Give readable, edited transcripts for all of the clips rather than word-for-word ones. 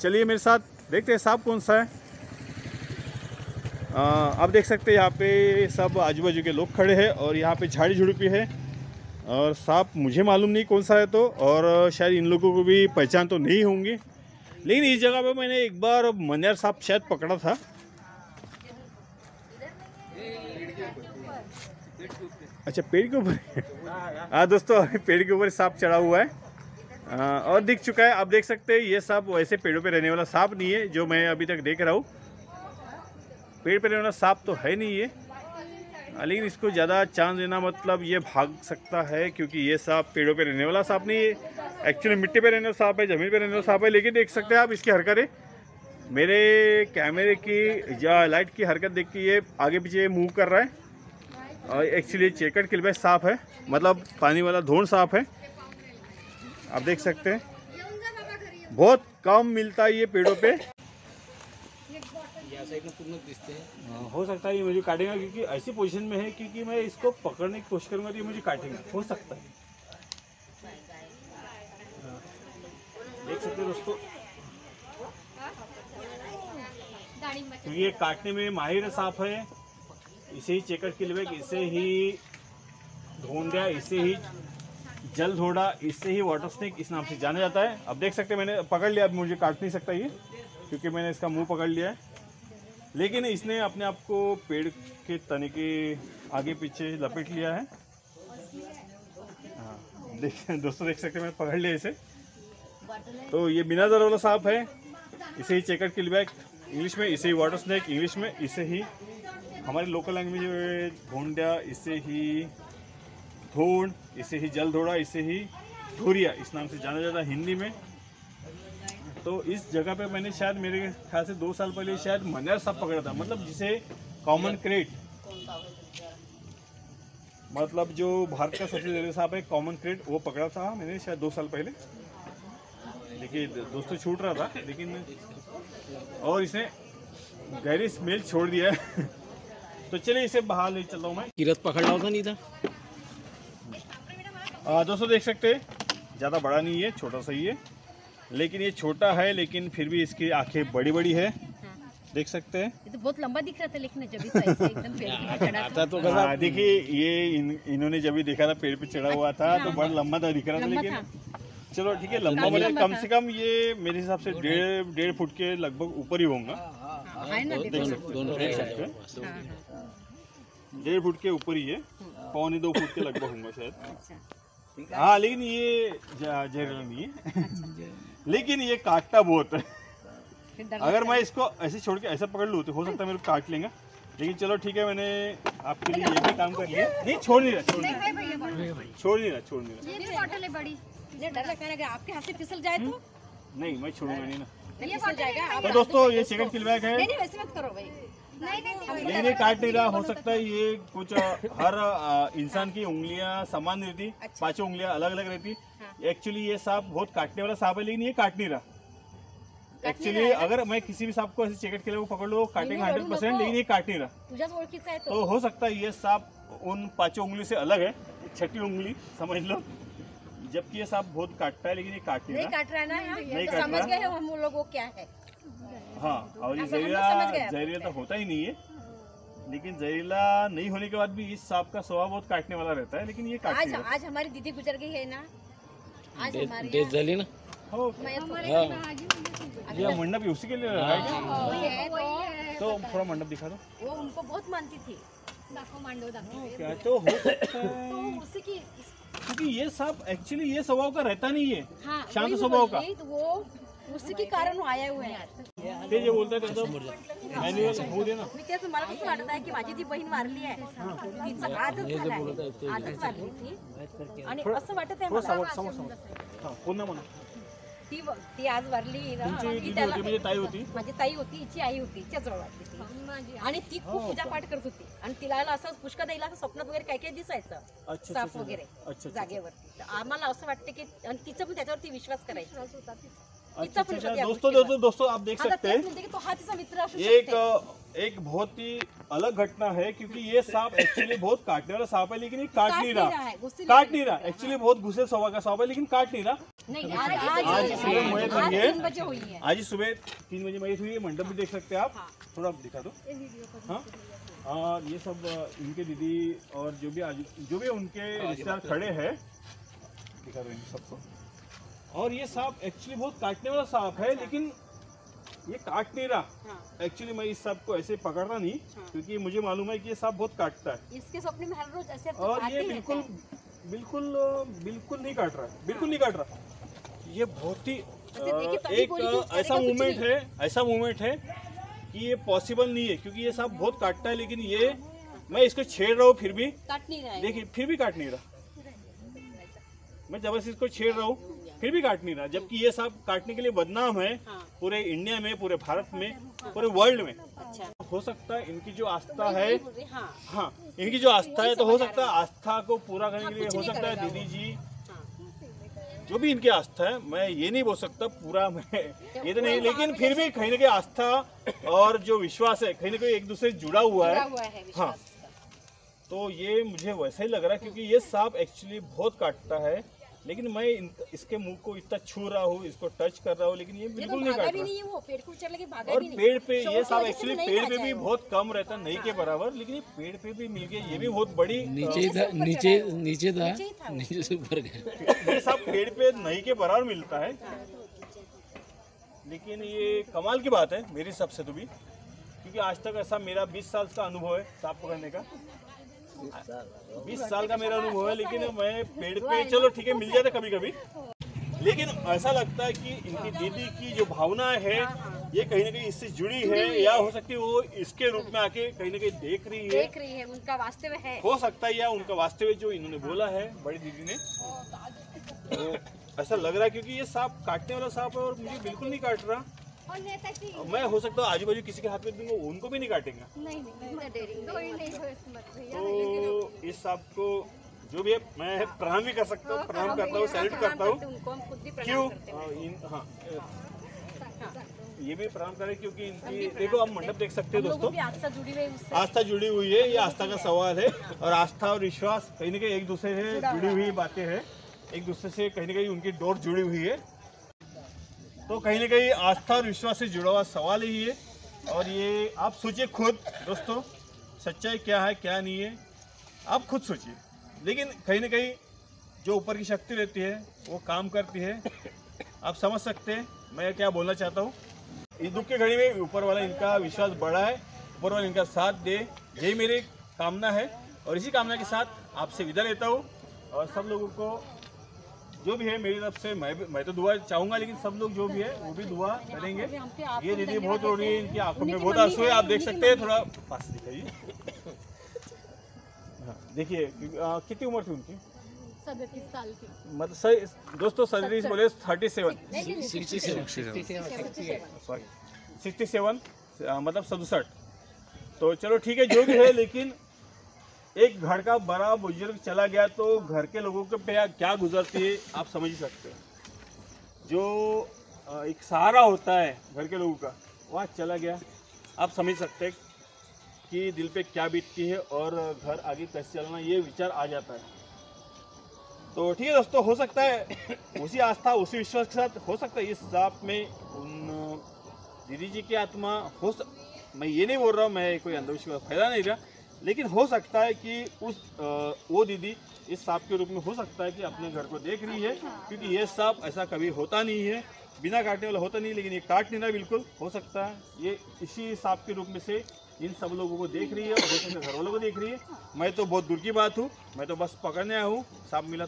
चलिए मेरे साथ देखते हैं सांप कौन सा है। आप देख सकते हैं यहाँ पे सब आजू बाजू के लोग खड़े हैं और यहाँ पे झाड़ी झुड़पी है और सांप मुझे मालूम नहीं कौन सा है तो, और शायद इन लोगों को भी पहचान तो नहीं होंगी, लेकिन इस जगह पे मैंने एक बार मनियार सांप शायद पकड़ा था। अच्छा पेड़ के ऊपर हाँ दोस्तों, पेड़ के ऊपर सांप चढ़ा हुआ है और दिख चुका है। आप देख सकते हैं ये सांप वैसे पेड़ों पे रहने वाला सांप नहीं है जो मैं अभी तक देख रहा हूँ। पेड़ पे रहने वाला सांप तो है नहीं ये, लेकिन इसको ज़्यादा चांस देना मतलब ये भाग सकता है क्योंकि ये सांप पेड़ों पे रहने वाला सांप नहीं है। एक्चुअली मिट्टी पे रहने वाला सांप है, ज़मीन पे रहने वाला सांप है। लेकिन देख सकते हैं आप इसकी हरकतें, मेरे कैमरे की या लाइट की हरकत देख के ये आगे पीछे मूव कर रहा है। और एक्चुअली चेकट किलबैक सांप है, मतलब पानी वाला धोन सांप है। आप देख सकते हैं बहुत कम मिलता है ये पेड़ों पे। हो सकता है ये मुझे काटेगा क्योंकि ऐसी पोजीशन में है क्योंकि मैं इसको पकड़ने की कोशिश करूंगा तो ये मुझे काटेगा, हो सकता है। देख सकते हैं दोस्तों, क्योंकि ये काटने में माहिर सांप है। इसे ही चेकट किलबैक, इसे ही धोंडिया, इसे ही जल धोड़ा, इससे ही वाटर स्नेक इस नाम से जाना जाता है। अब देख सकते हैं मैंने पकड़ लिया, अब मुझे काट नहीं सकता ये क्योंकि मैंने इसका मुंह पकड़ लिया है। लेकिन इसने अपने आप को पेड़ के तने के आगे पीछे लपेट लिया है। हाँ दोस्तों देख सकते हैं मैंने पकड़ लिया इसे। तो ये बिना जर वाला सांप है, इसे ही चेकट किलबैक इंग्लिश में, इसे ही वाटर स्नेक इंग्लिश में, इसे ही हमारी लोकल लैंग्वेज में धोंडिया, इसे ही धोंड, इसे ही जल धोड़ा, इसे ही धोरिया इस नाम से जाना जाता है हिंदी में। तो इस जगह पे मैंने शायद मेरे ख्याल से 2 साल पहले शायद मनियार सांप पकड़ा था, मतलब जिसे कॉमन क्रेट, मतलब जो भारत का सबसे जहरीला सांप है कॉमन क्रेट, वो पकड़ा था मैंने शायद 2 साल पहले। देखिए दोस्तों छूट रहा था लेकिन, और इसने गहरी स्मेल छोड़ दिया है। तो चलिए इसे बाहर ले चलता हूँ मैं। किरत पकड़ रहा था नहीं था। दोस्तों देख सकते हैं ज़्यादा बड़ा नहीं है, छोटा सा ही है, लेकिन ये छोटा है लेकिन फिर भी इसकी आंखें बड़ी बड़ी है। देख सकते हैं ये तो बहुत लंबा दिख रहा था लेकिन जब तो ऐसे एकदम पेड़ पे चढ़ा था तो देखिए ये इन्होंने जब भी देखा था पेड़ पे चढ़ा हुआ था तो बड़ा लंबा था दिख रहा था, लेकिन चलो ठीक है लंबा बोले, कम से कम ये मेरे हिसाब से 1.5 फुट के लगभग ऊपर ही होगा। देख सकते हैं 1.5 फुट के ऊपर ही है, 1.25 फुट के लगभग होंगे शायद। हाँ लेकिन ये जहरीला नहीं है, लेकिन ये काटता बहुत है। अगर मैं इसको ऐसे छोड़ के ऐसा पकड़ लूँ तो हो सकता है मेरे को काट लेंगे, लेकिन चलो ठीक है मैंने आपके लिए ये भी काम कर लिया। नहीं छोड़ नहीं रहा बड़ी डर लगता है आपके हाथ से फिसल जाए तो। नहीं मैं छोड़ूंगा नहीं ना। फिसल जाएगा। तो दोस्तों ये चेकट किलबैक है। नहीं वैसे मत करो भाई। नहीं काट नहीं रहा, हो सकता है ये कुछ हर इंसान की उंगलियां समान रहती, 5 उंगलियां अलग अलग रहती। एक्चुअली ये सांप बहुत काटने वाला सांप है, लेकिन ये काट नहीं रहा। एक्चुअली अगर मैं किसी भी सांप को ऐसे चेकट किलबैक को पकड़ लो काटेंगे 100%, लेकिन ये काट नहीं रहा। तो हो सकता है ये सांप उन 5 उंगली से अलग है, 6ठी उंगली समझ लो, जबकि ये सांप बहुत काटता है लेकिन ये काट नहीं काट रहा है ना। नहीं तो समझ गए हम लोग वो क्या है। हाँ और ये जहरीला तो होता ही नहीं है, लेकिन जहरीला नहीं होने के बाद भी इस सांप का स्वभाव बहुत काटने वाला रहता है, लेकिन ये आज हमारी दीदी गुजर गई है ना, आज हमारी डेथ झाली ना। हो ये मंडप उसी के लिए लगा है, तो थोड़ा मंडप दिखा दो। वो उनको बहुत मानती थी। क्या तो हो सकता है क्योंकि ये सांप एक्चुअली ये स्वभाव का रहता नहीं है, शांत स्वभाव का। वो उसी के कारण आया हुए हैं। ते जे बोलताय त्याचं मॅन्युअल होऊ दे ना। मी तेच मला कसं वाटत आहे की माझी ती बहीण वारली आहे, तिचं आजच वारली ती, आणि असं वाटत आहे मला पुन्हा म्हणा ती आज वारली ना, म्हणजे ताई होती, माझी ताई होती, हिची आई होती, तिच्याजवळ वाटली ती, आणि ती खूप पूजा पाठ करत होती, आणि तिला असं पुष्कळ द्यायला असं स्वप्नात वगैरे काय काय दिसायचं साफ वगैरे जागेवरती. तर आम्हाला असं वाटतं की तिचं पण त्याच्यावरती विश्वास करायचा. दोस्तों आप देख सकते हैं एक बहुत ही अलग घटना है, क्योंकि ये सांप एक्चुअली बहुत काटने वाला सांप है, लेकिन ये काट नहीं रहा। एक्चुअली बहुत गुस्से स्वभाव का सांप है, लेकिन काट नहीं रहा। नहीं आज सुबह मयत हुई है। 3 बजे हुई है। आज ही सुबह 3 बजे मयत हुई है। मंडप भी देख सकते हैं आप। हाँ। थोड़ा दिखा दो। हाँ, और ये सब इनके दीदी और जो भी उनके रिश्तेदार खड़े हैं, दिखा दो इन सबको। और ये सांप एक्चुअली बहुत काटने वाला सांप है, लेकिन ये काट नहीं रहा। एक्चुअली मैं इस सांप को ऐसे पकड़ता नहीं, क्योंकि मुझे मालूम है कि ये सांप बहुत काटता है। इसके सपने में हर रोज ऐसे और ये बिल्कुल नहीं काट रहा है, बिल्कुल नहीं काट रहा। ये बहुत ही एक ऐसा मूवमेंट है कि ये पॉसिबल नहीं है, क्योंकि ये सांप बहुत काटता है। लेकिन ये मैं इसको छेड़ रहा हूँ, फिर भी काट नहीं रहा है। देखिए, फिर भी काट नहीं रहा। मैं जबरदस्ती इसको छेड़ रहा हूँ, फिर भी काट नहीं रहा। जबकि ये सांप काटने के लिए बदनाम है पूरे इंडिया में, पूरे भारत में, पूरे वर्ल्ड में। अच्छा, हो सकता है इनकी जो आस्था है, हाँ, इनकी जो आस्था है, तो हो सकता है आस्था को पूरा करने के लिए हो सकता है दीदी जी जो भी इनकी आस्था है, मैं ये नहीं बोल सकता पूरा, मैं ये तो नहीं, लेकिन फिर भी कहीं ना कहीं आस्था और जो विश्वास है कहीं ना कहीं एक दूसरे से जुड़ा हुआ है। हाँ, तो ये मुझे वैसा ही लग रहा है, क्योंकि ये सांप एक्चुअली बहुत काटता है। लेकिन मैं इसके मुंह को इतना छू रहा हूँ, इसको टच कर रहा हूँ, लेकिन ये बिल्कुल नहीं काट रहा। और पेड़ पे ये सांप एक्चुअली पेड़ पे भी बहुत कम रहता, नहीं के बराबर, लेकिन ये पेड़ पे भी मिल गया। ये भी बहुत बड़ी नीचे से ऊपर गया। ये सांप पेड़ पे नहीं के बराबर मिलता है। लेकिन ये कमाल की बात है मेरे हिसाब से तो भी, क्योंकि आज तक ऐसा मेरा 20 साल का अनुभव है सांप पकड़ने का। 20 साल का मेरा अनुभव है, लेकिन मैं पेड़ पे चलो ठीक है मिल जाता कभी कभी, लेकिन ऐसा लगता है कि इनकी दीदी की जो भावना है ये कहीं ना कहीं इससे जुड़ी है, या हो सकती है वो इसके रूप में आके कहीं ना कहीं देख रही है, उनका वास्तव है। हो सकता है, या उनका वास्तव जो इन्होंने बोला है बड़ी दीदी ने, तो ऐसा लग रहा है। क्योंकि ये सांप काटने वाला सांप है और मुझे बिल्कुल नहीं काट रहा। मैं हो सकता है आजू बाजू किसी के हाथ में दूंगा, उनको भी नहीं काटेंगे। तो इस सांप को जो भी है मैं प्रणाम भी कर सकता हूँ, प्रणाम करता हूँ, सैल्यूट करता हूँ। क्यों? हाँ, ये भी प्रणाम करें, क्योंकि इनकी देखो आप मंडप देख सकते हैं दोस्तों, आस्था जुड़ी हुई है। ये आस्था का सवाल है, और आस्था और विश्वास कहीं ना कहीं एक दूसरे से जुड़ी हुई बातें हैं, एक दूसरे से कहीं ना कहीं उनकी डोर जुड़ी हुई है। तो कहीं ना कहीं आस्था और विश्वास से जुड़ा हुआ सवाल ही है। और ये आप सोचिए खुद दोस्तों, सच्चाई क्या है क्या नहीं है, आप खुद सोचिए। लेकिन कहीं ना कहीं जो ऊपर की शक्ति रहती है वो काम करती है, आप समझ सकते हैं मैं क्या बोलना चाहता हूँ। इस दुख की घड़ी में ऊपर वाला इनका विश्वास बढ़ा है, ऊपर वाला इनका साथ दे, यही मेरी कामना है। और इसी कामना के साथ आपसे विदा लेता हूँ। और सब लोगों को जो भी है मेरी तरफ से मैं तो दुआ चाहूँगा, लेकिन सब लोग जो भी है वो भी दुआ करेंगे। ये दीदी बहुत रो रही है, इनकी आंखों में बहुत आंसू है, आप देख सकते हैं। थोड़ा पास दिखाइए। देखिए कितनी उम्र थी उनकी? 37 साल की। मतलब सही दोस्तों, सर्विस बोले 37 मतलब 67। तो चलो ठीक है जो भी है, लेकिन एक घर का बड़ा बुजुर्ग चला गया तो घर के लोगों के पे क्या गुजरती है आप समझ ही सकते हैं। जो एक सहारा होता है घर के लोगों का, वह चला गया, आप समझ सकते हैं कि दिल पे क्या बीतती है और घर आगे कैसे चलना, ये विचार आ जाता है। तो ठीक है दोस्तों, हो सकता है उसी आस्था उसी विश्वास के साथ हो सकता है इस सांप में उन दीदी जी की आत्मा हो मैं ये नहीं बोल रहा हूँ, मैं कोई अंधविश्वास फैला नहीं रहा, लेकिन हो सकता है कि वो दीदी इस सांप के रूप में हो सकता है कि अपने घर को देख रही है। क्योंकि ये सांप ऐसा कभी होता नहीं है, बिना काटने वाला होता नहीं, लेकिन ये काट नहीं रहा बिल्कुल। हो सकता है ये इसी सांप के रूप में से इन सब लोगों को देख रही है और अपने घर वालों को देख रही है। मैं तो बहुत दूर की बात हूँ, मैं तो बस पकड़ने आया हूँ, सांप मिला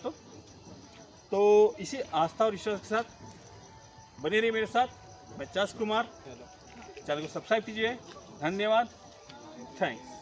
तो इसी आस्था और विश्वास के साथ बने रहिए मेरे साथ। मैं चास कुमार, चैनल को सब्सक्राइब कीजिए। धन्यवाद, थैंक्स।